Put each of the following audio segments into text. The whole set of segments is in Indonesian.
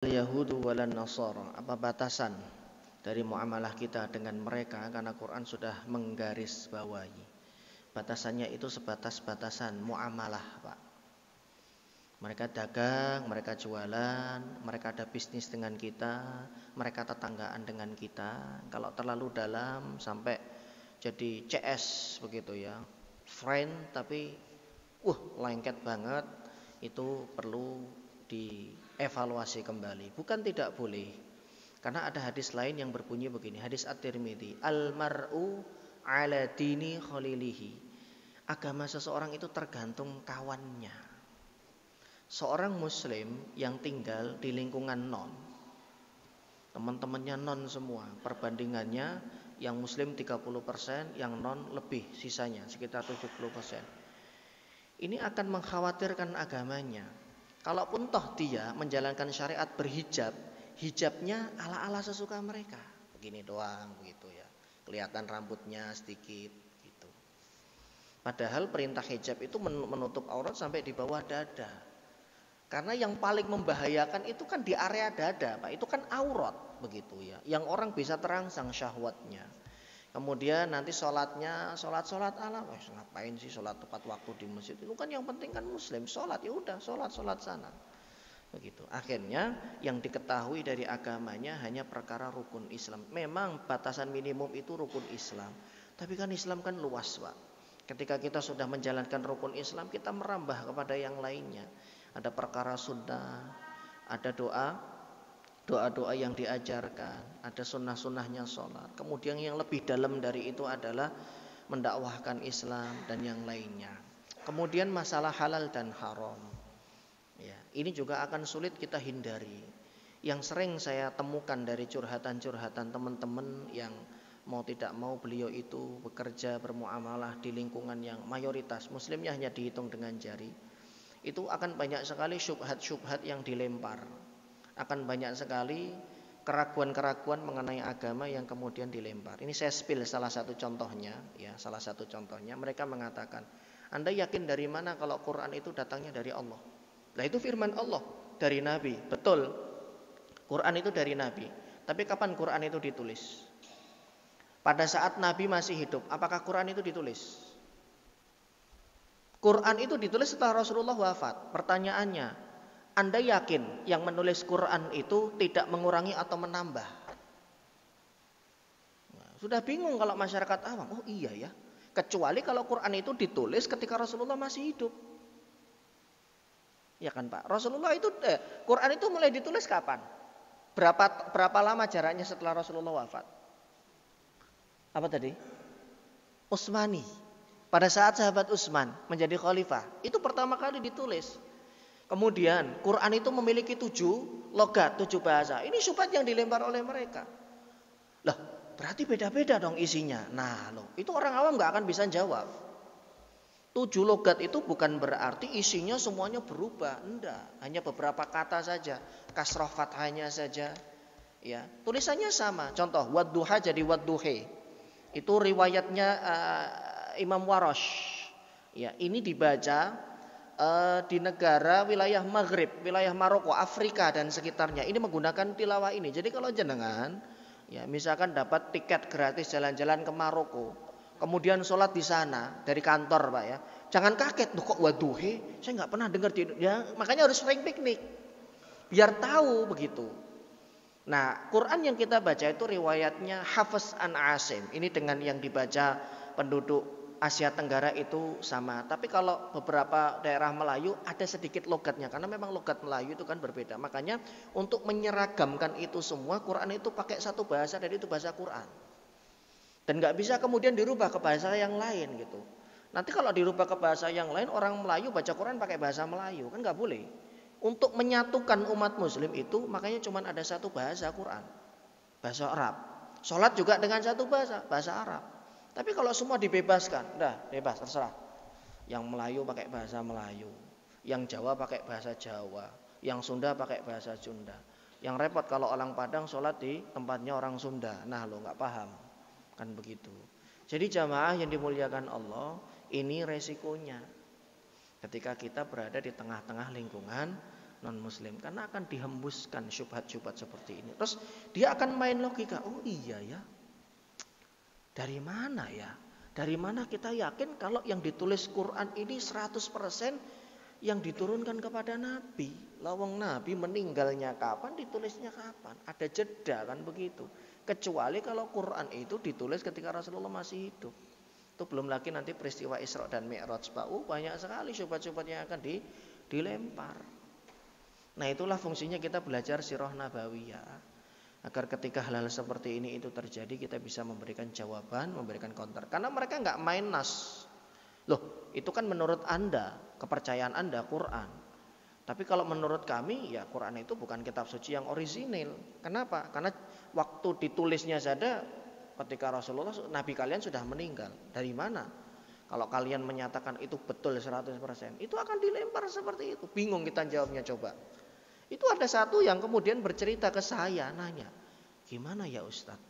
Yahudu walan Nasara, apa batasan dari muamalah kita dengan mereka, karena Quran sudah menggaris bawahi. Batasannya itu sebatas batasan muamalah, Pak. Mereka dagang, mereka jualan, mereka ada bisnis dengan kita, mereka tetanggaan dengan kita. Kalau terlalu dalam sampai jadi CS begitu ya, friend tapi lengket banget, itu perlu dievaluasi kembali. Bukan tidak boleh, karena ada hadis lain yang berbunyi begini, hadis At-Tirmidzi, al-mar'u ala dini khalilihi. Agama seseorang itu tergantung kawannya. Seorang muslim yang tinggal di lingkungan non, teman-temannya non semua, perbandingannya yang muslim 30%, yang non lebih, sisanya sekitar 70%. Ini akan mengkhawatirkan agamanya. Kalaupun toh dia menjalankan syariat berhijab, hijabnya ala-ala sesuka mereka, begini doang begitu ya, kelihatan rambutnya sedikit gitu. Padahal perintah hijab itu menutup aurat sampai di bawah dada. Karena yang paling membahayakan itu kan di area dada, Pak. Itu kan aurat begitu ya, yang orang bisa terangsang syahwatnya. Kemudian nanti sholatnya sholat ala, ngapain sih sholat tepat waktu di masjid? Itu kan yang penting kan muslim, sholat ya udah sholat sana. Begitu. Akhirnya yang diketahui dari agamanya hanya perkara rukun Islam. Memang batasan minimum itu rukun Islam. Tapi kan Islam kan luas, Pak. Ketika kita sudah menjalankan rukun Islam, kita merambah kepada yang lainnya. Ada perkara sunnah, ada doa-doa yang diajarkan, ada sunnah-sunnahnya sholat. Kemudian yang lebih dalam dari itu adalah mendakwahkan Islam dan yang lainnya. Kemudian masalah halal dan haram, ya, ini juga akan sulit kita hindari. Yang sering saya temukan dari curhatan-curhatan teman-teman yang mau tidak mau beliau itu bekerja bermuamalah di lingkungan yang mayoritas muslimnya hanya dihitung dengan jari, itu akan banyak sekali syubhat-syubhat yang dilempar. Akan banyak sekali keraguan-keraguan mengenai agama yang kemudian dilempar. Ini saya spill salah satu contohnya, ya, salah satu contohnya. Mereka mengatakan, Anda yakin dari mana kalau Quran itu datangnya dari Allah? Lah itu firman Allah dari Nabi. Betul, Quran itu dari Nabi. Tapi kapan Quran itu ditulis? Pada saat Nabi masih hidup. Apakah Quran itu ditulis? Quran itu ditulis setelah Rasulullah wafat. Pertanyaannya, Anda yakin yang menulis Quran itu tidak mengurangi atau menambah? Nah, sudah bingung kalau masyarakat awam. Oh iya ya. Kecuali kalau Quran itu ditulis ketika Rasulullah masih hidup. Ya kan Pak? Rasulullah itu Quran itu mulai ditulis kapan? Berapa lama jaraknya setelah Rasulullah wafat? Apa tadi? Utsmani. Pada saat sahabat Utsman menjadi khalifah, itu pertama kali ditulis. Kemudian Quran itu memiliki 7 logat, 7 bahasa. Ini syubhat yang dilempar oleh mereka. Lah, berarti beda-beda dong isinya. Nah, itu orang awam nggak akan bisa jawab. 7 logat itu bukan berarti isinya semuanya berubah, enggak. Hanya beberapa kata saja, kasroh fathahnya saja. Ya, tulisannya sama. Contoh, wadduha jadi wadduhe. Itu riwayatnya Imam Warash. Ya, ini dibaca di negara wilayah Maghrib, wilayah Maroko, Afrika dan sekitarnya. Ini menggunakan tilawah ini. Jadi kalau jenengan, ya misalkan dapat tiket gratis jalan-jalan ke Maroko, kemudian sholat di sana dari kantor, Pak ya, jangan kaget, kok waduhe, saya nggak pernah dengar ya, makanya harus sering piknik, biar tahu begitu. Nah, Quran yang kita baca itu riwayatnya Hafiz an Asim. Ini dengan yang dibaca penduduk Asia Tenggara itu sama. Tapi kalau beberapa daerah Melayu ada sedikit logatnya, karena memang logat Melayu itu kan berbeda. Makanya untuk menyeragamkan itu semua, Quran itu pakai satu bahasa dan itu bahasa Quran. Dan nggak bisa kemudian dirubah ke bahasa yang lain gitu. Nanti kalau dirubah ke bahasa yang lain, orang Melayu baca Quran pakai bahasa Melayu, kan nggak boleh. Untuk menyatukan umat Muslim itu, makanya cuma ada satu bahasa Quran, bahasa Arab. Sholat juga dengan satu bahasa Arab. Tapi kalau semua dibebaskan, udah bebas terserah. Yang Melayu pakai bahasa Melayu, yang Jawa pakai bahasa Jawa, yang Sunda pakai bahasa Sunda. Yang repot kalau orang Padang sholat di tempatnya orang Sunda. Nah lo nggak paham, kan begitu. Jadi jamaah yang dimuliakan Allah, ini resikonya. Ketika kita berada di tengah-tengah lingkungan non-muslim, karena akan dihembuskan syubhat-syubhat seperti ini. Terus dia akan main logika, oh iya ya, dari mana ya? Dari mana kita yakin kalau yang ditulis Quran ini 100% yang diturunkan kepada Nabi? Lawang Nabi meninggalnya kapan, ditulisnya kapan? Ada jeda kan begitu. Kecuali kalau Quran itu ditulis ketika Rasulullah masih hidup. Itu belum lagi nanti peristiwa Isra dan Mi'raj. Banyak sekali syubhat-syubhat yang akan dilempar. Nah itulah fungsinya kita belajar sirah nabawiyah, agar ketika hal-hal seperti ini itu terjadi kita bisa memberikan jawaban, memberikan counter. Karena mereka nggak main nas. Loh itu kan menurut Anda, kepercayaan Anda Quran. Tapi kalau menurut kami ya Quran itu bukan kitab suci yang orisinil. Kenapa? Karena waktu ditulisnya saja ketika Rasulullah, Nabi kalian sudah meninggal. Dari mana? Kalau kalian menyatakan itu betul 100%, itu akan dilempar seperti itu. Bingung kita jawabnya coba. Itu ada satu yang kemudian bercerita ke saya, nanya, gimana ya Ustadz?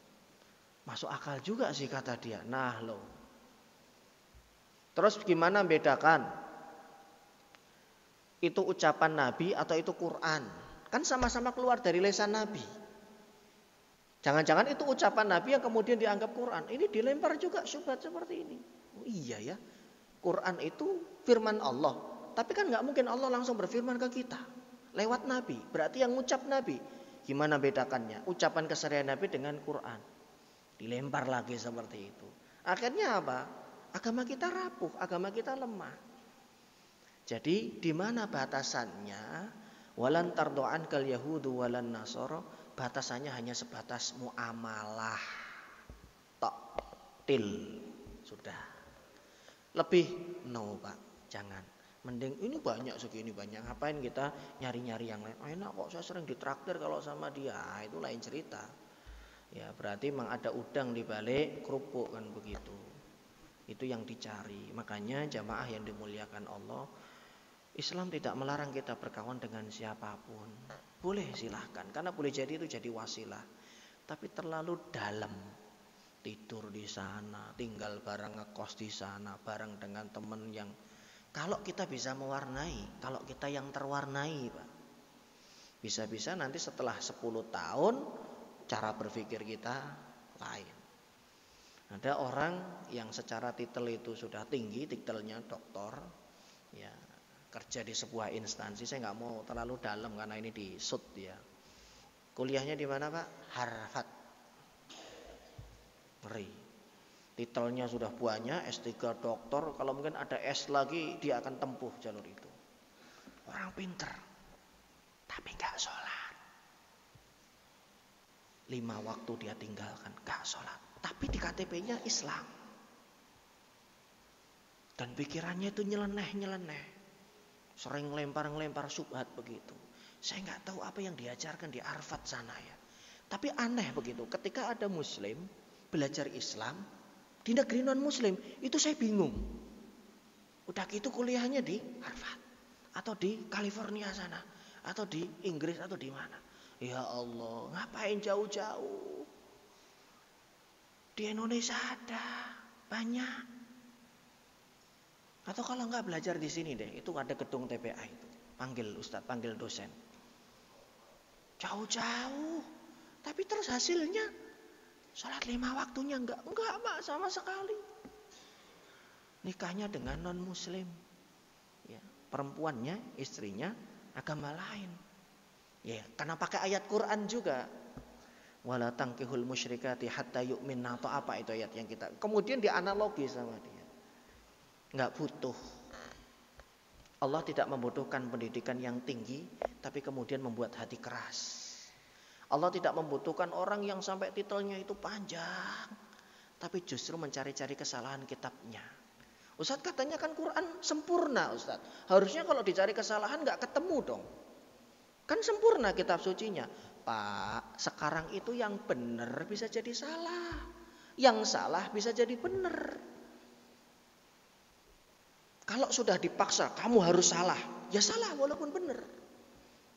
Masuk akal juga sih kata dia. Nah loh. Terus gimana bedakan? Itu ucapan Nabi atau itu Quran? Kan sama-sama keluar dari lisan Nabi. Jangan-jangan itu ucapan Nabi yang kemudian dianggap Quran. Ini dilempar juga syubhat seperti ini. Oh iya ya, Quran itu firman Allah. Tapi kan gak mungkin Allah langsung berfirman ke kita lewat Nabi, berarti yang ngucap Nabi. Gimana bedakannya ucapan keseharian Nabi dengan Quran? Dilempar lagi seperti itu. Akhirnya apa? Agama kita rapuh, agama kita lemah. Jadi di mana batasannya? Walan tardo'an kal yahudu walan nasoro. Batasannya hanya sebatas muamalah. Til. Sudah. Lebih no Pak, jangan. Mending ini banyak segini banyak, ngapain kita nyari-nyari yang lain? Oh, enak kok saya sering ditraktir kalau sama dia, itu lain cerita. Ya berarti memang ada udang di balik kerupuk kan begitu. Itu yang dicari. Makanya jamaah yang dimuliakan Allah, Islam tidak melarang kita berkawan dengan siapapun. Boleh silahkan, karena boleh jadi itu jadi wasilah. Tapi terlalu dalam. Tidur di sana, tinggal bareng ngekos di sana, bareng dengan teman yang kalau kita bisa mewarnai, kalau kita yang terwarnai Pak, bisa-bisa nanti setelah 10 tahun cara berpikir kita lain. Ada orang yang secara titel itu sudah tinggi, titelnya doktor, ya kerja di sebuah instansi. Saya nggak mau terlalu dalam karena ini di SUT ya. Kuliahnya di mana Pak? Harvard. Ngeri. Titelnya sudah banyak, S3 doktor, kalau mungkin ada S lagi dia akan tempuh jalur itu. Orang pinter, tapi gak sholat. 5 waktu dia tinggalkan, gak sholat. Tapi di KTP-nya Islam. Dan pikirannya itu nyeleneh. Sering ngelempar syubhat begitu. Saya gak tahu apa yang diajarkan di Harvard sana ya. Tapi aneh begitu, ketika ada Muslim belajar Islam di negeri non muslim, itu saya bingung. Udah gitu kuliahnya di Harvard atau di California sana atau di Inggris atau di mana. Ya Allah, ngapain jauh-jauh? Di Indonesia ada banyak. Atau kalau nggak belajar di sini deh, itu ada gedung TPA itu. Panggil Ustadz, panggil dosen. Jauh-jauh. Tapi terus hasilnya sholat 5 waktunya enggak Pak, sama sekali. Nikahnya dengan non muslim ya, perempuannya, istrinya agama lain ya, karena pakai ayat Quran juga. Wala tankihul musyrikati hatta yu'minna, atau apa itu ayat yang kita kemudian dianalogi sama dia. Enggak butuh. Allah tidak membutuhkan pendidikan yang tinggi, tapi kemudian membuat hati keras. Allah tidak membutuhkan orang yang sampai titelnya itu panjang, tapi justru mencari-cari kesalahan kitabnya. Ustadz katanya kan Quran sempurna Ustadz. Harusnya kalau dicari kesalahan gak ketemu dong. Kan sempurna kitab sucinya. Pak, sekarang itu yang benar bisa jadi salah. Yang salah bisa jadi benar. Kalau sudah dipaksa kamu harus salah, ya salah walaupun benar.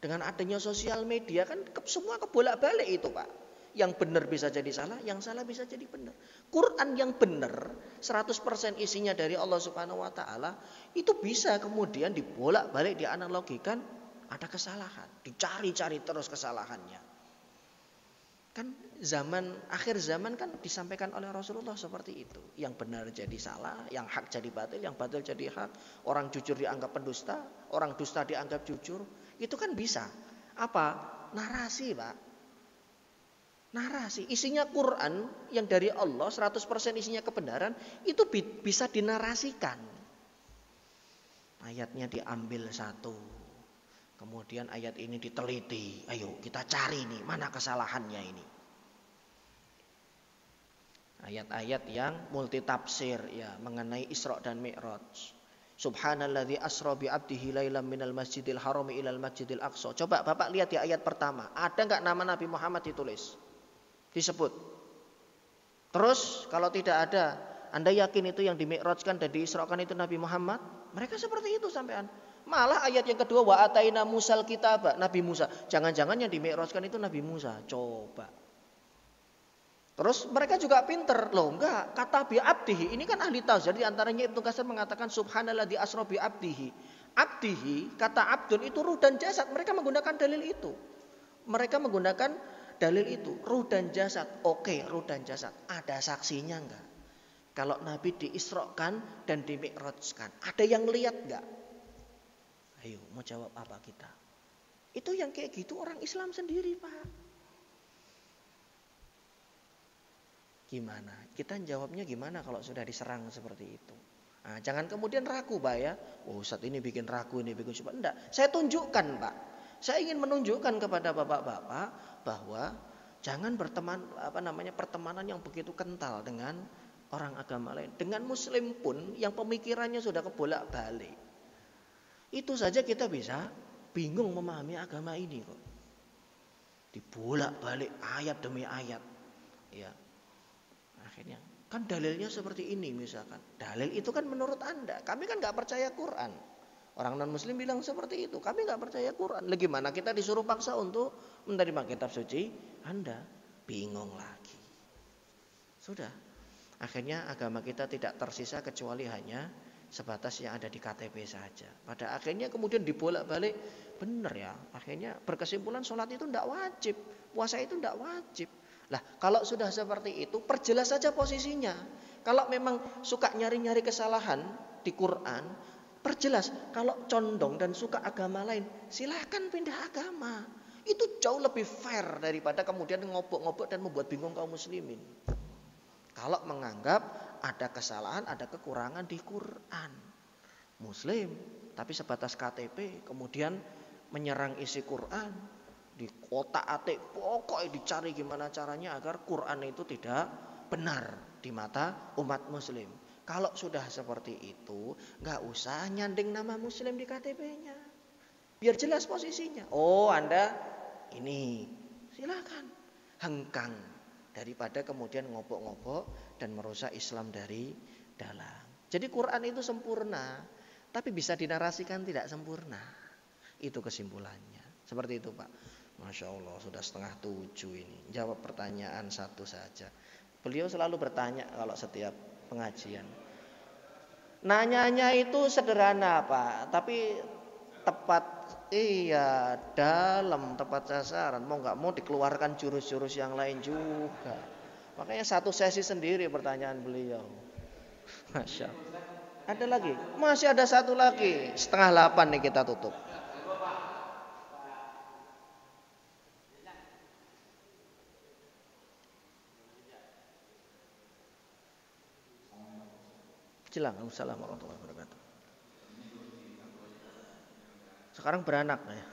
Dengan adanya sosial media kan semua kebolak-balik itu Pak. Yang benar bisa jadi salah, yang salah bisa jadi benar. Quran yang benar 100% isinya dari Allah Subhanahu wa taala itu bisa kemudian dibolak-balik, dianalogikan ada kesalahan, dicari-cari terus kesalahannya. Kan akhir zaman kan disampaikan oleh Rasulullah seperti itu. Yang benar jadi salah, yang hak jadi batil, yang batil jadi hak. Orang jujur dianggap pendusta, orang dusta dianggap jujur. Itu kan bisa. Apa? Narasi, Pak. Narasi. Isinya Quran yang dari Allah 100% isinya kebenaran. Itu bisa dinarasikan. Ayatnya diambil satu. Kemudian ayat ini diteliti. Ayo kita cari nih mana kesalahannya ini. Ayat-ayat yang multi tafsir ya mengenai Isra dan Mi'raj. Subhanalladzi asra bi 'abdihi lailan minal masjidil harami ilal masjidil aqsa. Coba Bapak lihat di ayat pertama, ada enggak nama Nabi Muhammad ditulis? Disebut. Terus kalau tidak ada, Anda yakin itu yang dimi'rajkan dan diisrakan itu Nabi Muhammad? Mereka seperti itu sampean. Malah ayat yang kedua wa ataina Musal kitaba, Nabi Musa. Jangan-jangan yang dimi'rajkan itu Nabi Musa. Coba. Terus mereka juga pinter loh, enggak, kata bi abdihi ini kan ahli tafsir di antaranya Ibnu Katsir mengatakan subhanalladzi asra bi abdihi. Abdihi kata abdun itu ruh dan jasad, mereka menggunakan dalil itu. Mereka menggunakan dalil itu, ruh dan jasad. Oke, ruh dan jasad. Ada saksinya enggak? Kalau Nabi diisrokan dan dimi'rajkan, ada yang lihat enggak? Ayo, mau jawab apa kita? Itu yang kayak gitu orang Islam sendiri, Pak. Gimana? Kita jawabnya gimana kalau sudah diserang seperti itu? Nah, jangan kemudian ragu, Pak ya. Oh, Ustaz ini bikin ragu, ini bikin coba. Enggak, saya tunjukkan, Pak. Saya ingin menunjukkan kepada bapak-bapak bahwa jangan pertemanan yang begitu kental dengan orang agama lain. Dengan muslim pun yang pemikirannya sudah kebolak-balik. Itu saja kita bisa bingung memahami agama ini kok. Dibolak-balik ayat demi ayat. Ya. Akhirnya kan dalilnya seperti ini misalkan. Dalil itu kan menurut Anda. Kami kan gak percaya Quran. Orang non muslim bilang seperti itu. Kami gak percaya Quran. Gimana kita disuruh paksa untuk menerima kitab suci Anda? Bingung lagi. Sudah. Akhirnya agama kita tidak tersisa kecuali hanya sebatas yang ada di KTP saja. Pada akhirnya kemudian dibolak-balik. Benar ya. Akhirnya berkesimpulan sholat itu tidak wajib. Puasa itu tidak wajib. Lah, kalau sudah seperti itu, perjelas saja posisinya. Kalau memang suka nyari-nyari kesalahan di Quran, perjelas. Kalau condong dan suka agama lain, silahkan pindah agama. Itu jauh lebih fair daripada kemudian ngobok-ngobok dan membuat bingung kaum muslimin. Kalau menganggap ada kesalahan, ada kekurangan di Quran. Muslim, tapi sebatas KTP, kemudian menyerang isi Quran. Di kotak-atik pokoknya dicari gimana caranya agar Quran itu tidak benar di mata umat muslim. Kalau sudah seperti itu, gak usah nyanding nama muslim di KTP-nya. Biar jelas posisinya. Oh, Anda ini, silakan hengkang daripada kemudian ngobok-ngobok dan merusak Islam dari dalam. Jadi Quran itu sempurna, tapi bisa dinarasikan tidak sempurna. Itu kesimpulannya. Seperti itu, Pak. Masya Allah, sudah 6:30 ini. Jawab pertanyaan satu saja. Beliau selalu bertanya kalau setiap pengajian. Nanyanya itu sederhana, Pak, tapi tepat, dalam, tepat sasaran. Mau nggak mau dikeluarkan jurus-jurus yang lain juga. Makanya satu sesi sendiri pertanyaan beliau. Masya Allah. Ada lagi? Masih ada satu lagi. 7:30 nih kita tutup. Assalamualaikum warahmatullahi wabarakatuh. Sekarang beranak ya.